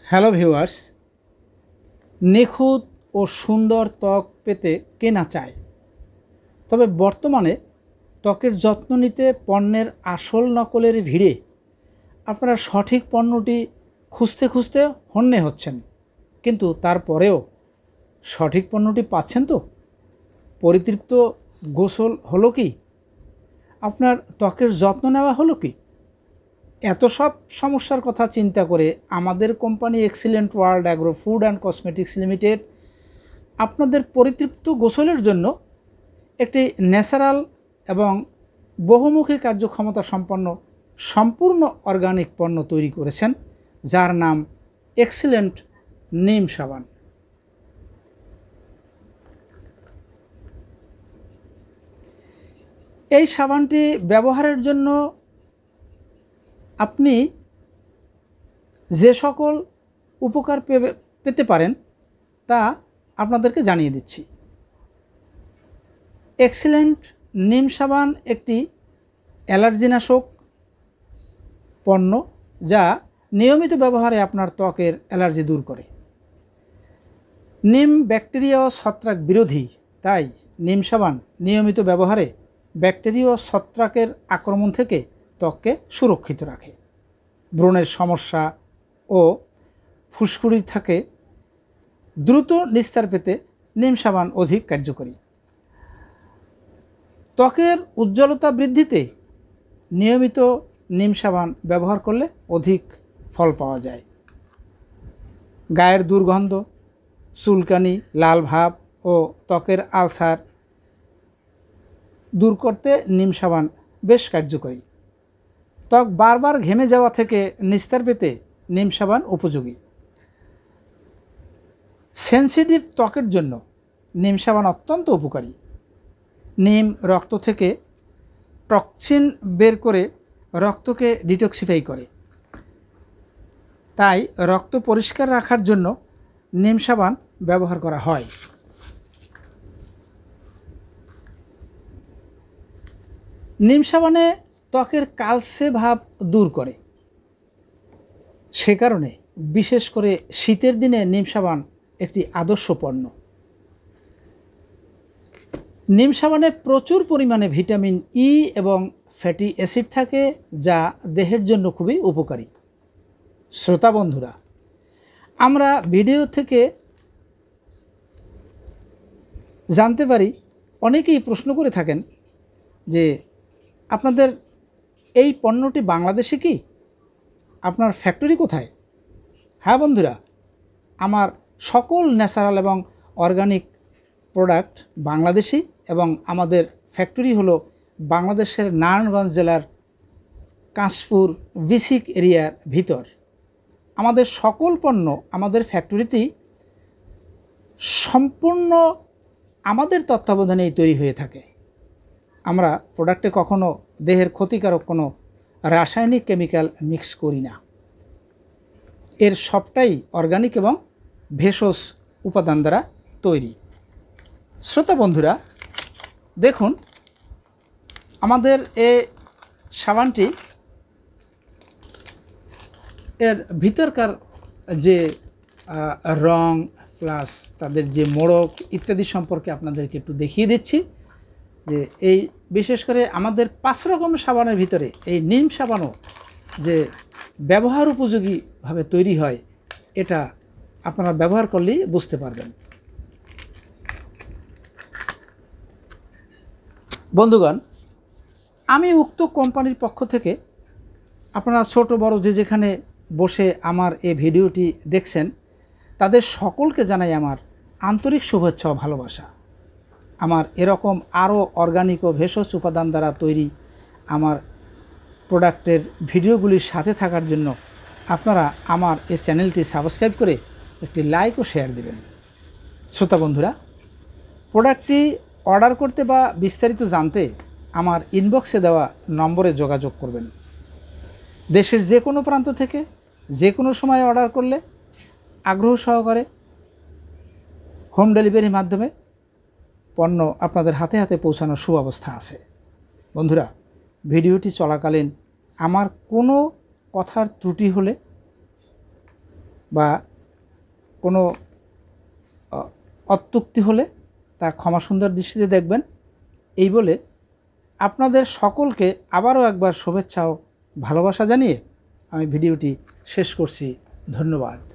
Hello viewers, নিখুঁত ও সুন্দর ত্বক পেতে কে না চায়। তবে বর্তমানে ত্বকের যত্ন নিতে পণ্যের আসল নকলের ভিড়ে আপনারা সঠিক পণ্যটি খুঁজতে খুঁজতে হন্যে হচ্ছেন, কিন্তু তারপরেও সঠিক পণ্যটি পাচ্ছেন তো? পরিতৃপ্ত গোসল হলো কি? আপনার ত্বকের যত্ন নেওয়া হলো কি? এত সব সমস্যার কথা চিন্তা করে আমাদের company excellent world agro food and cosmetics limited আপনাদের পরিতৃপ্ত গোসলের জন্য একটি ন্যাচারাল এবং বহুমুখী কার্যক্ষমতা সম্পন্ন সম্পূর্ণ অর্গানিক পণ্য তৈরি করেছেন, যার নাম এক্সিলেন্ট নিম সাবান। এই সাবানটি ব্যবহারের জন্য আপনি যে সকল উপকার পেতে পারেন তা আপনাদেরকে জানিয়ে দিচ্ছি। এক্সিলেন্ট নিম সাবান একটি অ্যালার্জিনাশক পণ্য, যা নিয়মিত ব্যবহারে আপনার ত্বকের অ্যালার্জি দূর করে। নিম ব্যাকটেরিয়া ও ছত্রাক বিরোধী, তাই নিম সাবান নিয়মিত ব্যবহারে ব্যাকটেরিয়া ও ছত্রাকের আক্রমণ থেকে ত্বককে সুরক্ষিত রাখে। ব্রণের সমস্যা ও ফুসকুড়ি থেকে দ্রুত নিস্তার পেতে নিম সাবান অধিক কার্যকরী। ত্বকের উজ্জ্বলতা বৃদ্ধিতে নিয়মিত নিম সাবান ব্যবহার করলে অধিক ফল পাওয়া যায়। গায়ের দুর্গন্ধ, চুলকানি, লাল ভাব ও ত্বকের আলসার দূর করতে নিম সাবান বেশ কার্যকরী। ত্বক বারবার ঘেমে যাওয়া থেকে নিস্তার পেতে নিম সাবান উপযোগী। সেনসিটিভ ত্বকের জন্য নিম সাবান অত্যন্ত উপকারী। নিম রক্ত থেকে টক্সিন বের করে রক্তকে ডিটক্সিফাই করে, তাই রক্ত পরিষ্কার রাখার জন্য নিম সাবান ব্যবহার করা হয়। নিম সাবানে ত্বকের কালচে ভাব দূর করে, সে কারণে বিশেষ করে শীতের দিনে নিম সাবান একটি আদর্শ পণ্য। নিম সাবানে প্রচুর পরিমাণে ভিটামিন ই এবং ফ্যাটি অ্যাসিড থাকে, যা দেহের জন্য খুবই উপকারী। শ্রোতা বন্ধুরা, আমরা ভিডিও থেকে জানতে পারি অনেকেই প্রশ্ন করে থাকেন যে আপনাদের এই পণ্যটি বাংলাদেশে কি? আপনার ফ্যাক্টরি কোথায়? হ্যাঁ বন্ধুরা, আমার সকল ন্যাচারাল এবং অর্গানিক প্রোডাক্ট বাংলাদেশি এবং আমাদের ফ্যাক্টরি হলো বাংলাদেশের নারায়ণগঞ্জ জেলার কাশপুর বিসিক এরিয়ার ভিতর। আমাদের সকল পণ্য আমাদের ফ্যাক্টরিতেই সম্পূর্ণ আমাদের তত্ত্বাবধানেই তৈরি হয়ে থাকে। আমরা প্রোডাক্টে কখনো দেহের ক্ষতিকারক কোনো রাসায়নিক কেমিক্যাল মিক্স করি না। এর সবটাই অর্গানিক এবং ভেষজ উপাদান দ্বারা তৈরি। শ্রোতা বন্ধুরা, দেখুন আমাদের এই সাবানটি এর ভিতরকার যে রং প্লাস তাদের যে মোড়ক ইত্যাদি সম্পর্কে আপনাদেরকে একটু দেখিয়ে দিচ্ছি। যে এই বিশেষ করে আমাদের 5 রকম সাবানের ভিতরে এই নিম সাবানও যে ব্যবহার উপযোগীভাবে তৈরি হয়, এটা আপনারা ব্যবহার করলেই বুঝতে পারবেন। বন্ধুগণ, আমি উক্ত কোম্পানির পক্ষ থেকে আপনারা ছোট বড় যে যেখানে বসে আমার এই ভিডিওটি দেখছেন, তাদের সকলকে জানাই আমার আন্তরিক শুভেচ্ছা ও ভালোবাসা। আমার এরকম আরও অর্গানিক ও ভেষজ উপাদান দ্বারা তৈরি আমার প্রোডাক্টের ভিডিওগুলির সাথে থাকার জন্য আপনারা আমার এই চ্যানেলটি সাবস্ক্রাইব করে একটি লাইক ও শেয়ার দেবেন। শ্রোতা বন্ধুরা, প্রোডাক্টটি অর্ডার করতে বা বিস্তারিত জানতে আমার ইনবক্সে দেওয়া নম্বরে যোগাযোগ করবেন। দেশের যে কোনো প্রান্ত থেকে যে কোনো সময় অর্ডার করলে আগ্রহ সহকারে হোম ডেলিভারির মাধ্যমে পণ্য আপনাদের হাতে হাতে পৌঁছানোর সুব্যবস্থা আছে। বন্ধুরা, ভিডিওটি চলাকালীন আমার কোনো কথার ত্রুটি হলে বা কোনো অত্যুক্তি হলে তা ক্ষমা সুন্দর দৃষ্টিতে দেখবেন। এই বলে আপনাদের সকলকে আবারও একবার শুভেচ্ছা ও ভালোবাসা জানিয়ে আমি ভিডিওটি শেষ করছি। ধন্যবাদ।